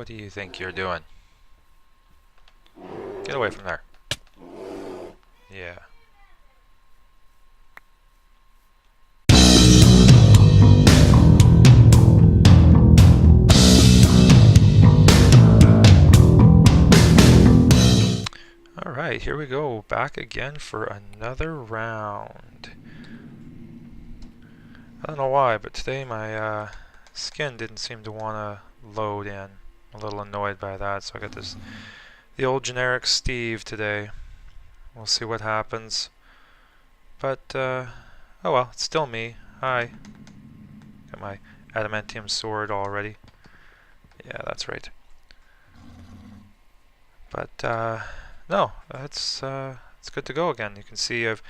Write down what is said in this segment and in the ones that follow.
do you think you're doing? Get away from there. Yeah. Alright, here we go. Back again for another round. I don't know why, but today my skin didn't seem to want to load in. I'm a little annoyed by that, so I got the old generic Steve today. We'll see what happens. But, oh well, it's still me. Hi. Got my adamantium sword already. Yeah, that's right. But, no, it's good to go again. You can see I've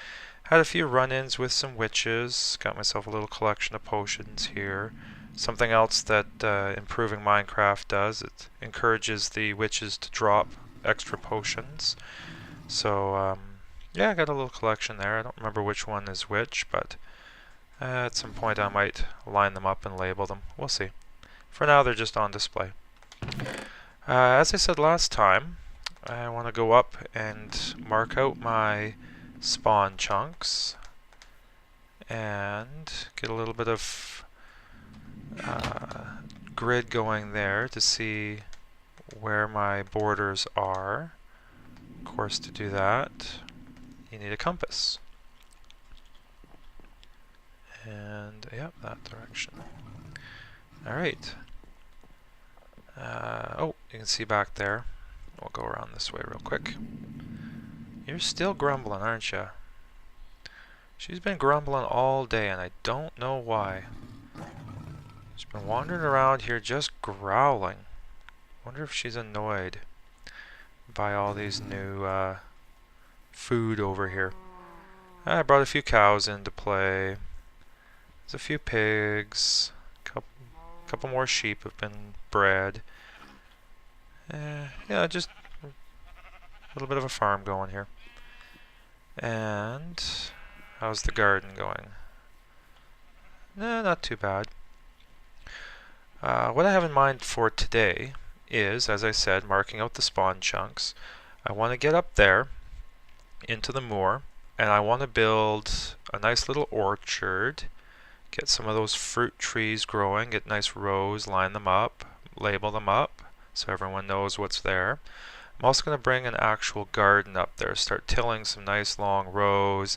had a few run-ins with some witches. Got myself a little collection of potions here. Something else that improving Minecraft does, it encourages the witches to drop extra potions. So, yeah, I got a little collection there. I don't remember which one is which, but at some point I might line them up and label them. We'll see. For now, they're just on display. As I said last time, I want to go up and mark out my spawn chunks and get a little bit of grid going there to see where my borders are. Of course, to do that, you need a compass. And, yep, that direction. Alright. Oh, you can see back there. We'll go around this way real quick. You're still grumbling, aren't you? She's been grumbling all day, and I don't know why. She's been wandering around here just growling. Wonder if she's annoyed by all these new food over here. I brought a few cows into play. There's a few pigs. Couple more sheep have been bred. Yeah, just a little bit of a farm going here. And how's the garden going? Not too bad. What I have in mind for today is, as I said, marking out the spawn chunks. I want to get up there into the moor, and I want to build a nice little orchard. Get some of those fruit trees growing, get nice rows, line them up, label them up so everyone knows what's there. I'm also going to bring an actual garden up there, start tilling some nice long rows,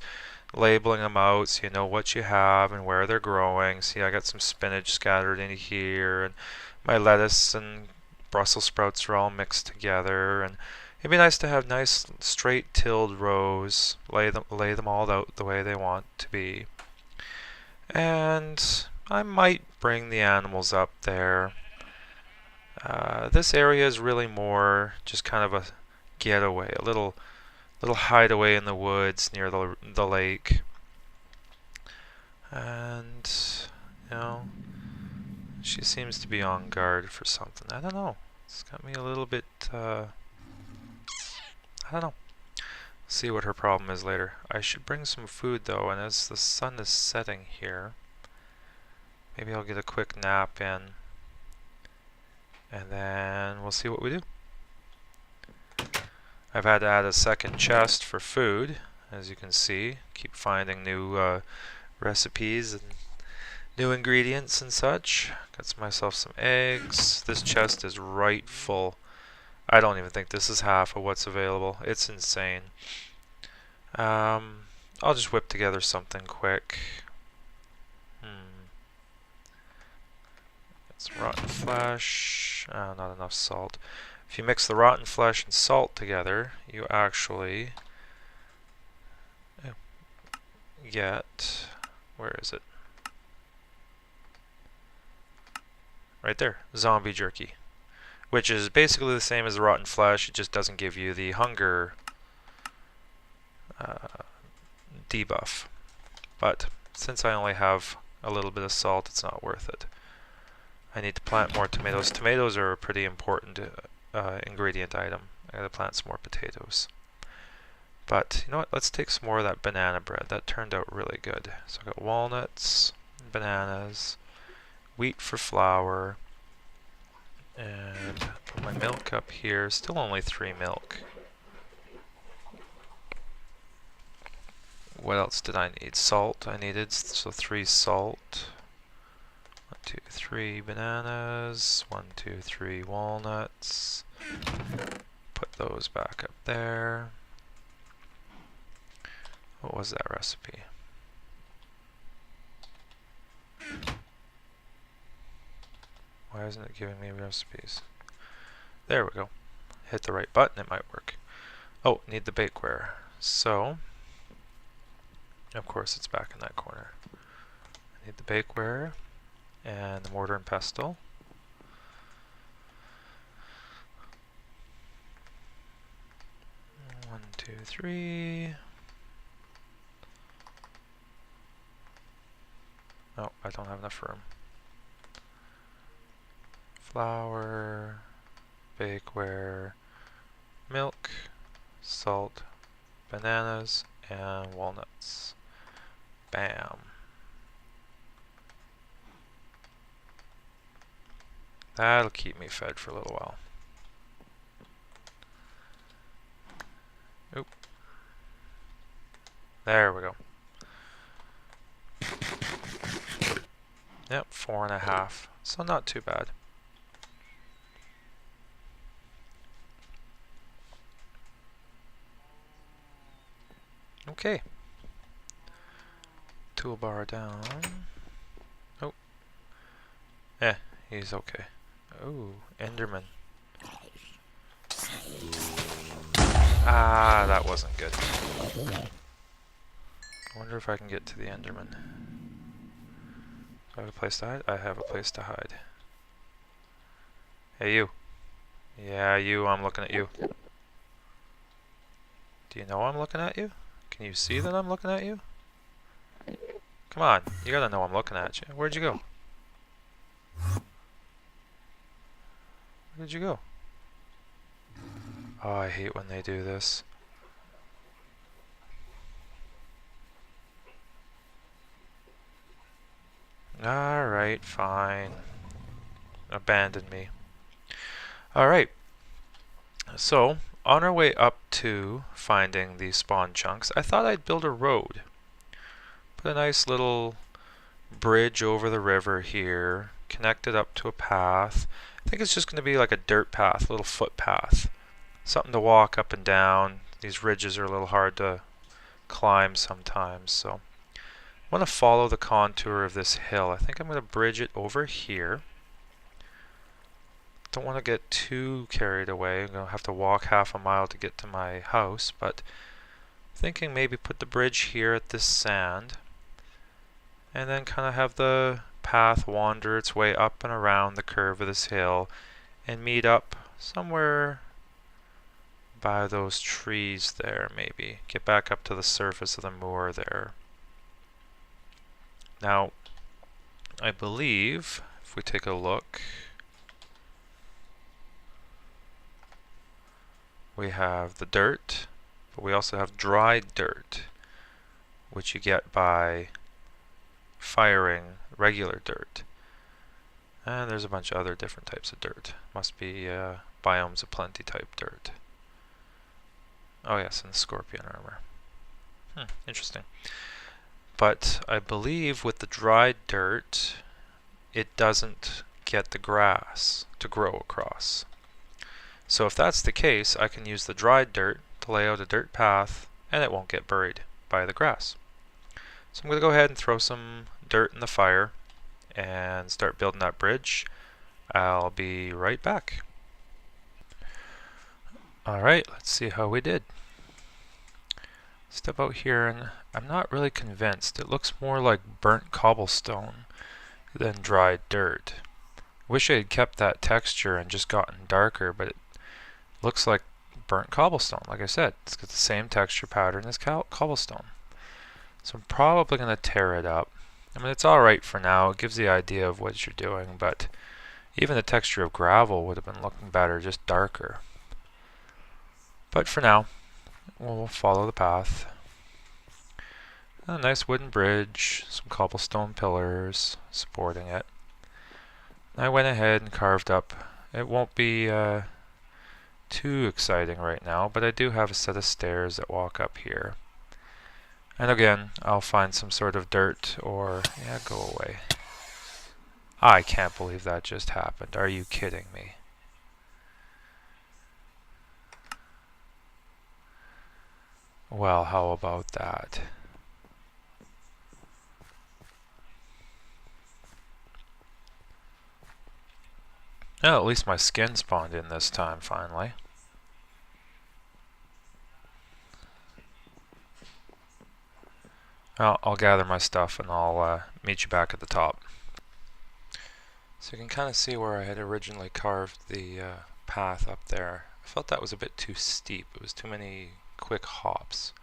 labeling them out so you know what you have and where they're growing. See, I got some spinach scattered in here, and my lettuce and Brussels sprouts are all mixed together, and it'd be nice to have nice straight tilled rows, lay them all out the way they want to be. And I might bring the animals up there. This area is really more just kind of a getaway, a little hideaway in the woods near the lake. And, you know, she seems to be on guard for something. I don't know. It's got me a little bit, I don't know. See what her problem is later. I should bring some food though, and as the sun is setting here, maybe I'll get a quick nap in, and then we'll see what we do. I've had to add a second chest for food, as you can see. Keep finding new recipes and new ingredients and such. Got myself some eggs. This chest is right full. I don't even think this is half of what's available. It's insane. I'll just whip together something quick. It's rotten flesh. Not enough salt. If you mix the rotten flesh and salt together, you actually get... Where is it? Right there. Zombie jerky. Which is basically the same as the rotten flesh, it just doesn't give you the hunger debuff. But since I only have a little bit of salt, it's not worth it. I need to plant more tomatoes. Tomatoes are a pretty important ingredient item. I gotta plant some more potatoes. But you know what? Let's take some more of that banana bread. That turned out really good. So I got walnuts, bananas, wheat for flour, And put my milk up here. Still only 3 milk. What else did I need? Salt I needed, so 3 salt. 1, 2, 3 bananas. 1, 2, 3 walnuts. Put those back up there. What was that recipe? Why isn't it giving me recipes? There we go. Hit the right button, it might work. Oh, need the bakeware. So, of course it's back in that corner. I need the bakeware and the mortar and pestle. One, two, three. Oh, I don't have enough room. Flour, bakeware, milk, salt, bananas, and walnuts. Bam. That'll keep me fed for a little while. Oop. There we go. Yep, 4.5. So not too bad. Okay. Toolbar down. Oh. He's okay. Oh, Enderman. Ah, that wasn't good. I wonder if I can get to the Enderman. Do I have a place to hide? I have a place to hide. Hey, you. Yeah, you, I'm looking at you. Do you know I'm looking at you? Can you see that I'm looking at you? Come on, you gotta know I'm looking at you. Where'd you go? Where'd you go? Oh, I hate when they do this. Alright, fine. Abandon me. Alright. So, on our way up to finding these spawn chunks, I thought I'd build a road. Put a nice little bridge over the river here, connect it up to a path. I think it's just going to be like a dirt path, a little footpath. Something to walk up and down. These ridges are a little hard to climb sometimes, so I want to follow the contour of this hill. I think I'm going to bridge it over here. Don't want to get too carried away. I'm going to have to walk half a mile to get to my house, but thinking maybe put the bridge here at this sand and then kind of have the path wander its way up and around the curve of this hill and meet up somewhere by those trees there, maybe. Get back up to the surface of the moor there. Now, I believe, if we take a look, we have the dirt, but we also have dried dirt, which you get by firing regular dirt. And there's a bunch of other different types of dirt. Must be biomes of plenty type dirt. Oh yes, and the scorpion armor. Interesting. But I believe with the dried dirt, it doesn't get the grass to grow across. So if that's the case, I can use the dried dirt to lay out a dirt path, and it won't get buried by the grass. So I'm going to go ahead and throw some dirt in the fire and start building that bridge. I'll be right back. Alright, let's see how we did. Step out here and I'm not really convinced. It looks more like burnt cobblestone than dried dirt. Wish I had kept that texture and just gotten darker, but it looks like burnt cobblestone. Like I said, it's got the same texture pattern as cobblestone. So I'm probably going to tear it up. I mean, it's alright for now. It gives the idea of what you're doing, but even the texture of gravel would have been looking better, just darker. But for now, we'll follow the path. A nice wooden bridge, some cobblestone pillars supporting it. I went ahead and carved up It won't be too exciting right now, but I do have a set of stairs that walk up here. And again, I'll find some sort of dirt or... yeah, go away. I can't believe that just happened. Are you kidding me? Well, how about that? Oh, at least my skin spawned in this time, finally. Well, I'll gather my stuff and I'll meet you back at the top. So you can kind of see where I had originally carved the path up there. I felt that was a bit too steep. It was too many quick hops.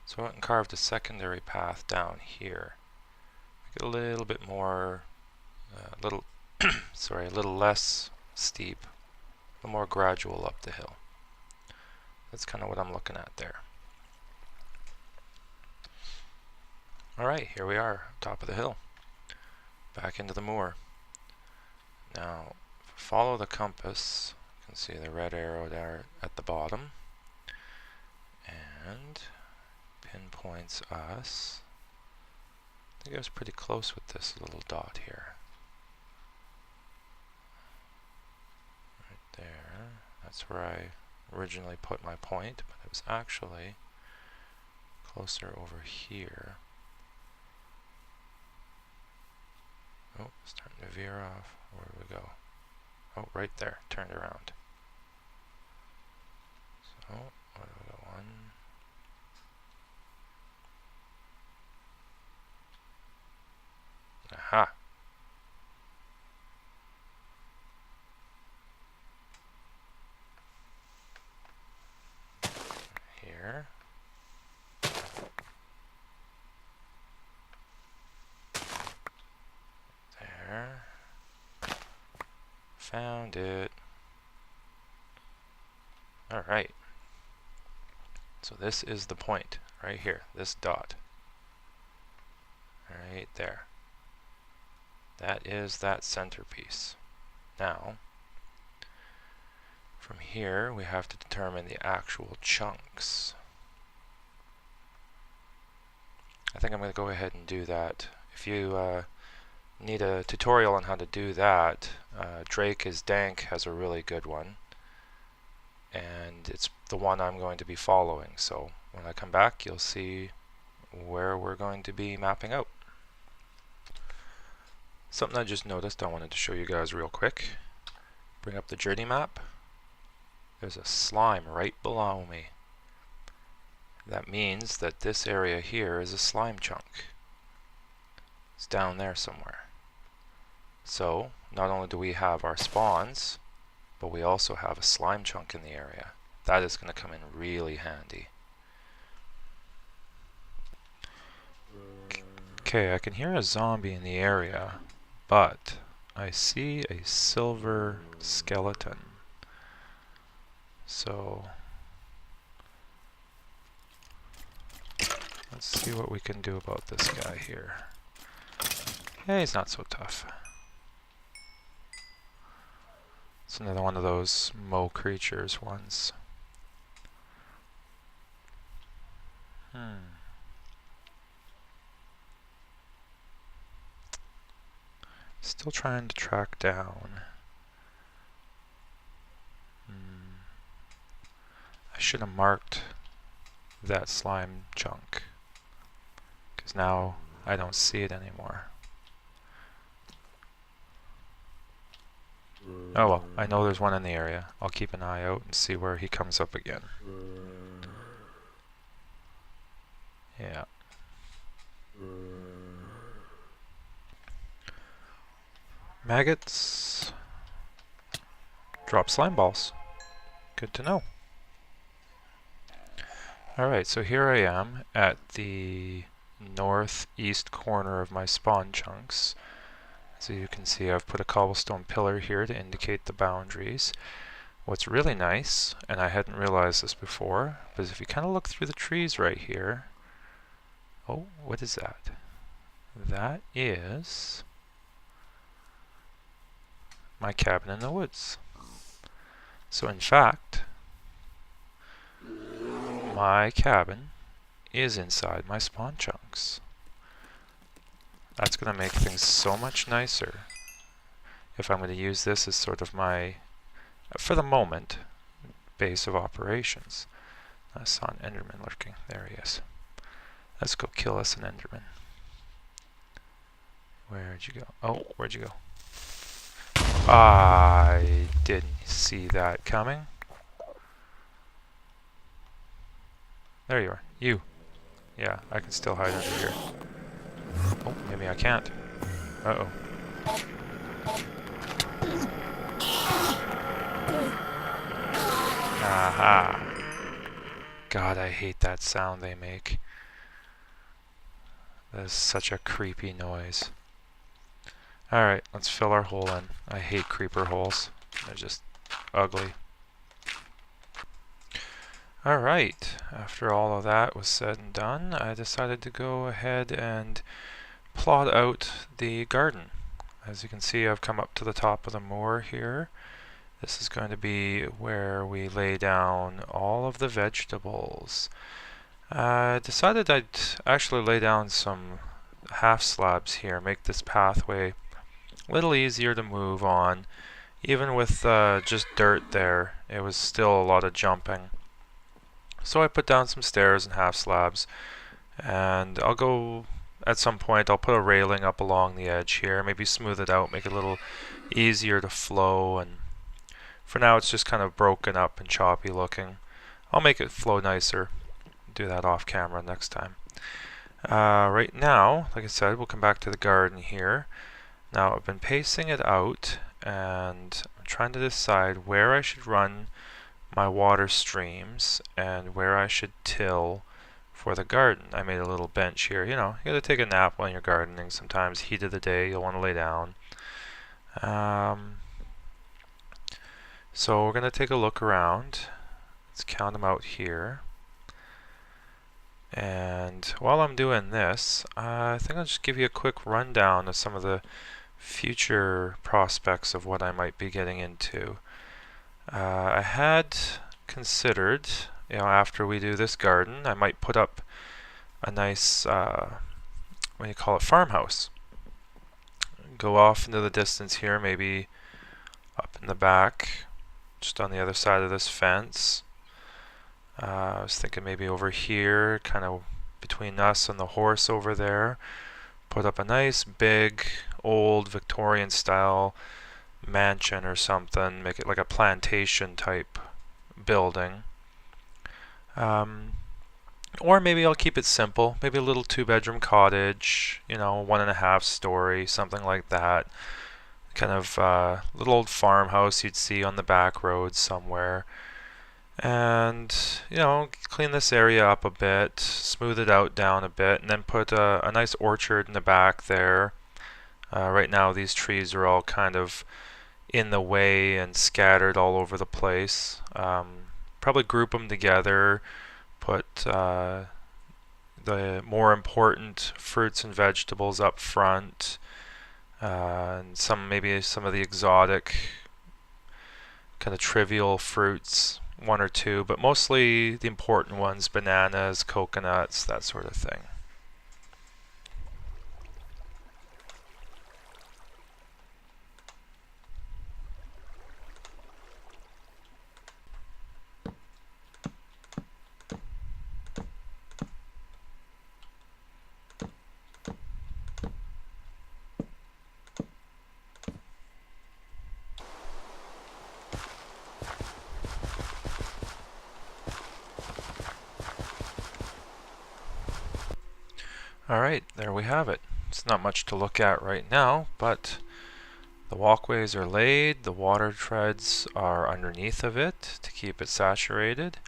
So I went and carved a secondary path down here. Make it a little bit more, sorry, a little less steep, a little more gradual up the hill. That's kind of what I'm looking at there. Alright, here we are, top of the hill. Back into the moor. Now, follow the compass. You can see the red arrow there at the bottom. And pinpoints us. I think I was pretty close with this little dot here. Right there. That's where I originally put my point, but it was actually closer over here. Oh, starting to veer off. Where do we go? Oh, right there. Turned around. So, where do we go? One. Aha! Here. There. Found it. Alright. So this is the point, right here, this dot. Right there. That is that centerpiece. Now, from here we have to determine the actual chunks. I think I'm going to go ahead and do that. If you need a tutorial on how to do that, Drake is Dank has a really good one. And it's the one I'm going to be following. So when I come back, you'll see where we're going to be mapping out. Something I just noticed I wanted to show you guys real quick. Bring up the journey map. There's a slime right below me. That means that this area here is a slime chunk. It's down there somewhere. So not only do we have our spawns, but we also have a slime chunk in the area. That is going to come in really handy. Okay, I can hear a zombie in the area, but I see a silver skeleton. So let's see what we can do about this guy here. Yeah, he's not so tough. It's another one of those Mo creatures ones. Still trying to track down. I should have marked that slime chunk, because now I don't see it anymore. Oh well, I know there's one in the area. I'll keep an eye out and see where he comes up again. Yeah. Maggots drop slime balls. Good to know. Alright, so here I am at the northeast corner of my spawn chunks. As you can see, I've put a cobblestone pillar here to indicate the boundaries. What's really nice, and I hadn't realized this before, is if you kind of look through the trees right here. Oh, what is that? That is my cabin in the woods. So in fact, my cabin is inside my spawn chunks. That's going to make things so much nicer if I'm going to use this as sort of my, for the moment, base of operations. I saw an Enderman lurking. There he is. Let's go kill us an Enderman. Where'd you go? Oh, where'd you go? I didn't see that coming. There you are. You. Yeah, I can still hide under here. Oh, maybe I can't. Uh-oh. Aha. God, I hate that sound they make. That is such a creepy noise. Alright, let's fill our hole in. I hate creeper holes. They're just ugly. Alright, after all of that was said and done, I decided to go ahead and plot out the garden. As you can see, I've come up to the top of the moor here. This is going to be where we lay down all of the vegetables. I decided I'd actually lay down some half slabs here, make this pathway a little easier to move on. Even with just dirt there, it was still a lot of jumping. So I put down some stairs and half slabs, and I'll go, at some point, I'll put a railing up along the edge here, maybe smooth it out, make it a little easier to flow, and for now it's just kind of broken up and choppy looking. I'll make it flow nicer. Do that off camera next time. Right now, like I said, we'll come back to the garden here. Now I've been pacing it out, and I'm trying to decide where I should run my water streams and where I should till for the garden. I made a little bench here. You know, you gotta take a nap while you're gardening. Sometimes heat of the day, you'll want to lay down. So we're gonna take a look around. Let's count them out here. And while I'm doing this, I think I'll just give you a quick rundown of some of the future prospects of what I might be getting into. I had considered, you know, after we do this garden, I might put up a nice, what do you call it, farmhouse. Go off into the distance here, maybe up in the back, just on the other side of this fence. I was thinking maybe over here, kind of between us and the horse over there, put up a nice big old Victorian style mansion or something, make it like a plantation type building. Or maybe I'll keep it simple, maybe a little 2-bedroom cottage, you know, 1.5 story, something like that. Kind of little old farmhouse you'd see on the back road somewhere. And, you know, clean this area up a bit, smooth it out down a bit, and then put a nice orchard in the back there. Right now these trees are all kind of in the way and scattered all over the place. Probably group them together, put the more important fruits and vegetables up front, and maybe some of the exotic kind of trivial fruits, 1 or 2, but mostly the important ones, bananas, coconuts, that sort of thing. Alright, there we have it. It's not much to look at right now, but the walkways are laid, the water treads are underneath of it to keep it saturated.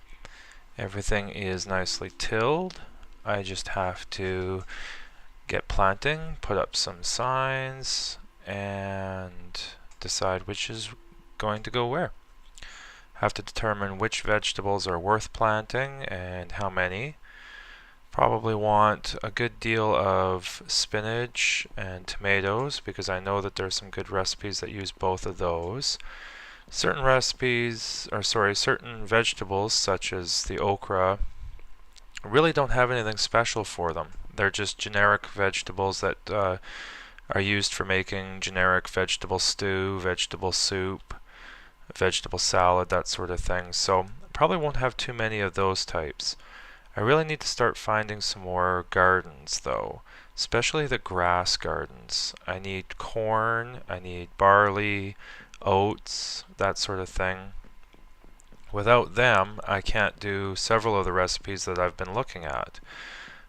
Everything is nicely tilled. I just have to get planting, put up some signs, and decide which is going to go where. Have to determine which vegetables are worth planting and how many. Probably want a good deal of spinach and tomatoes because I know that there's some good recipes that use both of those. Certain recipes, or sorry, certain vegetables such as the okra really don't have anything special for them. They're just generic vegetables that are used for making generic vegetable stew, vegetable soup, vegetable salad, that sort of thing. So probably won't have too many of those types. I really need to start finding some more gardens though, especially the grass gardens. I need corn, I need barley, oats, that sort of thing. Without them, I can't do several of the recipes that I've been looking at.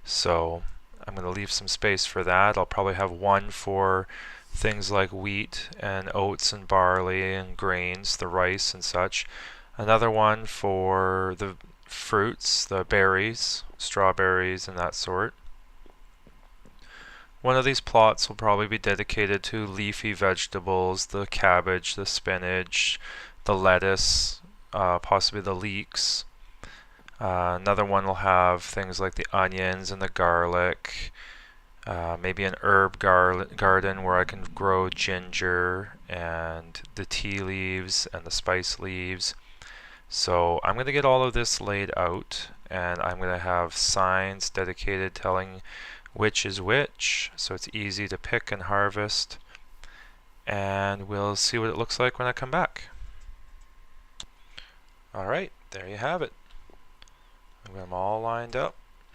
So I'm going to leave some space for that. I'll probably have one for things like wheat and oats and barley and grains, the rice and such. Another one for the fruits, the berries, strawberries and that sort. One of these plots will probably be dedicated to leafy vegetables, the cabbage, the spinach, the lettuce, possibly the leeks. Another one will have things like the onions and the garlic, maybe an herb garden where I can grow ginger and the tea leaves and the spice leaves. So I'm going to get all of this laid out, and I'm going to have signs dedicated telling which is which, so it's easy to pick and harvest, and we'll see what it looks like when I come back. Alright, there you have it. I've got them all lined up,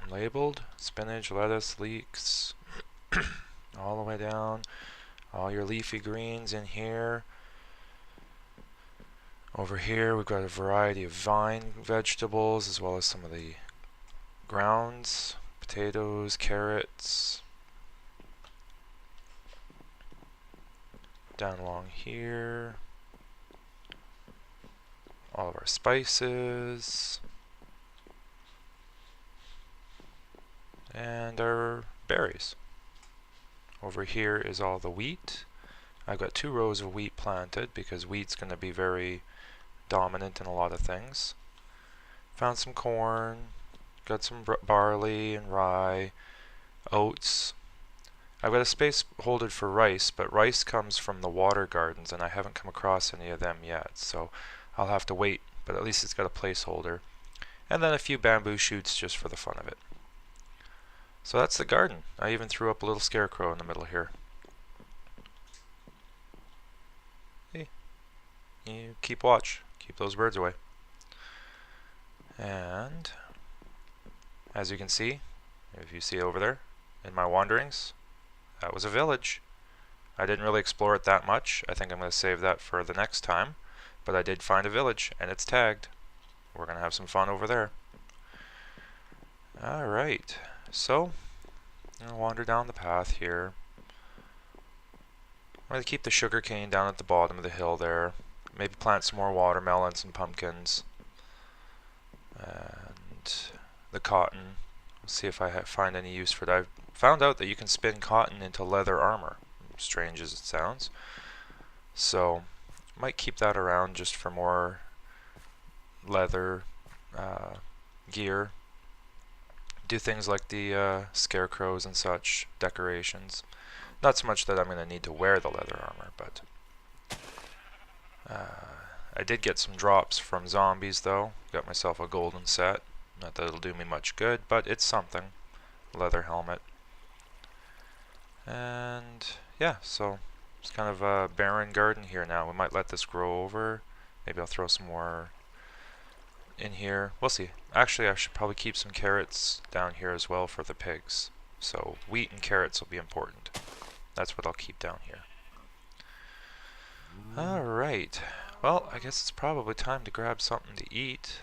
labeled, spinach, lettuce, leeks, all the way down, all your leafy greens in here. Over here we've got a variety of vine vegetables as well as some of the grounds, potatoes, carrots. Down along here, all of our spices, and our berries. Over here is all the wheat. I've got 2 rows of wheat planted because wheat's going to be very dominant in a lot of things. Found some corn, got some barley and rye, oats. I've got a space holded for rice, but rice comes from the water gardens and I haven't come across any of them yet, so I'll have to wait, but at least it's got a placeholder. And then a few bamboo shoots just for the fun of it. So that's the garden. I even threw up a little scarecrow in the middle here. Hey, you keep watch. Keep those birds away. And as you can see, if you see over there, in my wanderings, that was a village. I didn't really explore it that much. I think I'm going to save that for the next time. But I did find a village, and it's tagged. We're going to have some fun over there. Alright, so I'll wander down the path here. I'm going to keep the sugar cane down at the bottom of the hill there. Maybe plant some more watermelons and pumpkins. And the cotton. See if I find any use for it. I've found out that you can spin cotton into leather armor, strange as it sounds. So might keep that around just for more leather gear. Do things like the scarecrows and such, decorations. Not so much that I'm going to need to wear the leather armor, but I did get some drops from zombies though. Got myself a golden set. Not that it'll do me much good, but it's something. Leather helmet. And yeah, so it's kind of a barren garden here now. We might let this grow over. Maybe I'll throw some more in here. We'll see. Actually, I should probably keep some carrots down here as well for the pigs. So wheat and carrots will be important. That's what I'll keep down here. Alright. Well, I guess it's probably time to grab something to eat.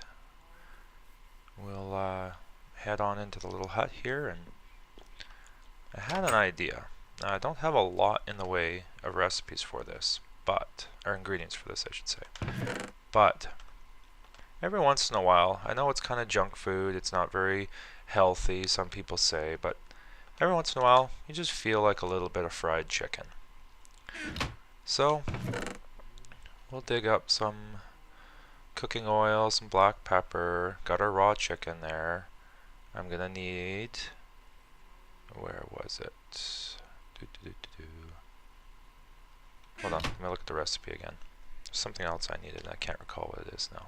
We'll head on into the little hut here, and I had an idea. Now, I don't have a lot in the way of recipes for this, or ingredients for this, I should say. But every once in a while, I know it's kind of junk food, it's not very healthy, some people say, but every once in a while, you just feel like a little bit of fried chicken. So, we'll dig up some cooking oil, some black pepper, got our raw chicken there. I'm gonna need, where was it? Hold on, let me look at the recipe again. something else I needed. I can't recall what it is now.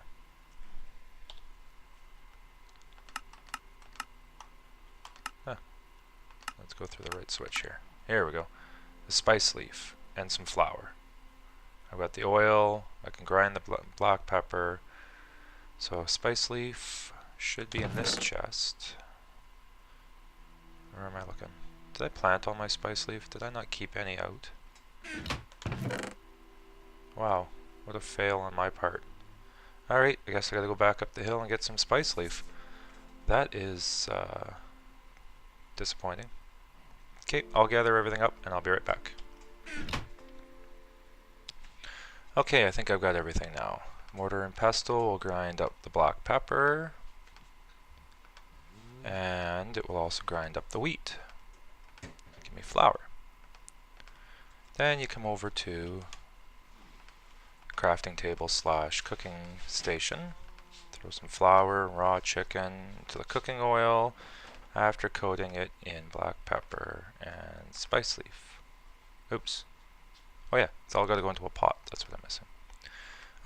Let's go through the right switch here. Here we go. The spice leaf and some flour. I've got the oil. I can grind the black pepper. So spice leaf should be in this chest. Where am I looking? Did I plant all my spice leaf? Did I not keep any out? Wow, what a fail on my part. Alright, I guess I gotta go back up the hill and get some spice leaf. That is disappointing. Okay, I'll gather everything up and I'll be right back. Okay, I think I've got everything now. Mortar and pestle will grind up the black pepper, and it will also grind up the wheat. Give me flour. Then you come over to crafting table / cooking station. Throw some flour, raw chicken to the cooking oil after coating it in black pepper and spice leaf. Oops. Oh yeah, it's all got to go into a pot. That's what I'm missing.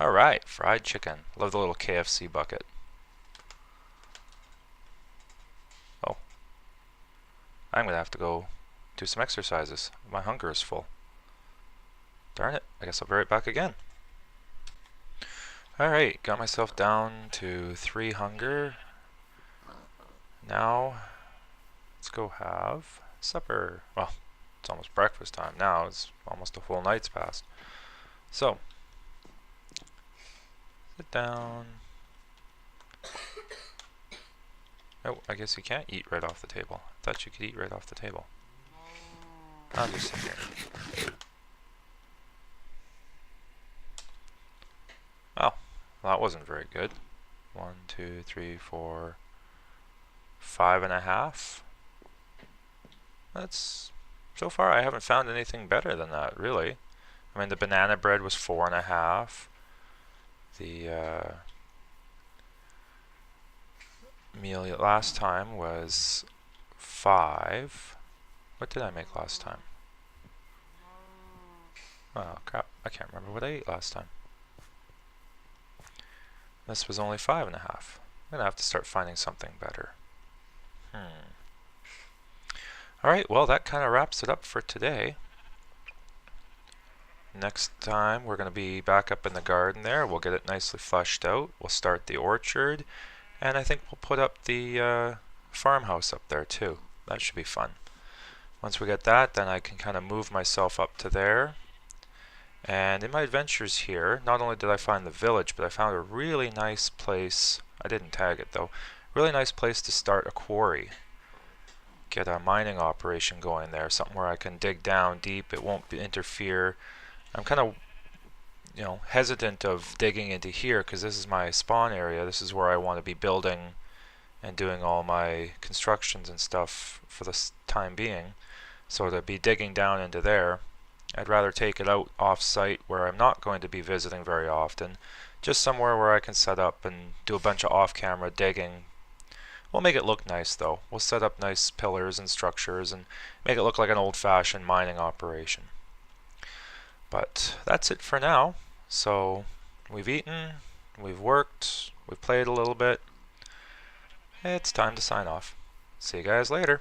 Alright, fried chicken. Love the little KFC bucket. Oh. I'm going to have to go do some exercises. My hunger is full. Darn it, I guess I'll be right back again. Alright, got myself down to 3 hunger. Now, let's go have supper. Well, it's almost breakfast time now. It's almost a full night's passed. So, sit down. Oh, I guess you can't eat right off the table. I thought you could eat right off the table. I'll just sit here. Oh, well, that wasn't very good. 1, 2, 3, 4, 5.5. That's, so far I haven't found anything better than that, really. I mean, the banana bread was 4.5. The meal last time was 5. What did I make last time? Oh crap, I can't remember what I ate last time. This was only 5.5. I'm gonna have to start finding something better. Alright, well that kind of wraps it up for today. Next time we're going to be back up in the garden there. We'll get it nicely fleshed out. We'll start the orchard. And I think we'll put up the farmhouse up there too. That should be fun. Once we get that, then I can kind of move myself up to there. And in my adventures here, not only did I find the village, but I found a really nice place. I didn't tag it though. Really nice place to start a quarry. Get a mining operation going there. Something where I can dig down deep. It won't interfere. I'm kind of, hesitant of digging into here because this is my spawn area. This is where I want to be building and doing all my constructions and stuff for the time being. So to be digging down into there, I'd rather take it out off-site where I'm not going to be visiting very often. Just somewhere where I can set up and do a bunch of off-camera digging. We'll make it look nice though. We'll set up nice pillars and structures and make it look like an old-fashioned mining operation. But that's it for now. So we've eaten, we've worked, we've played a little bit. It's time to sign off. See you guys later.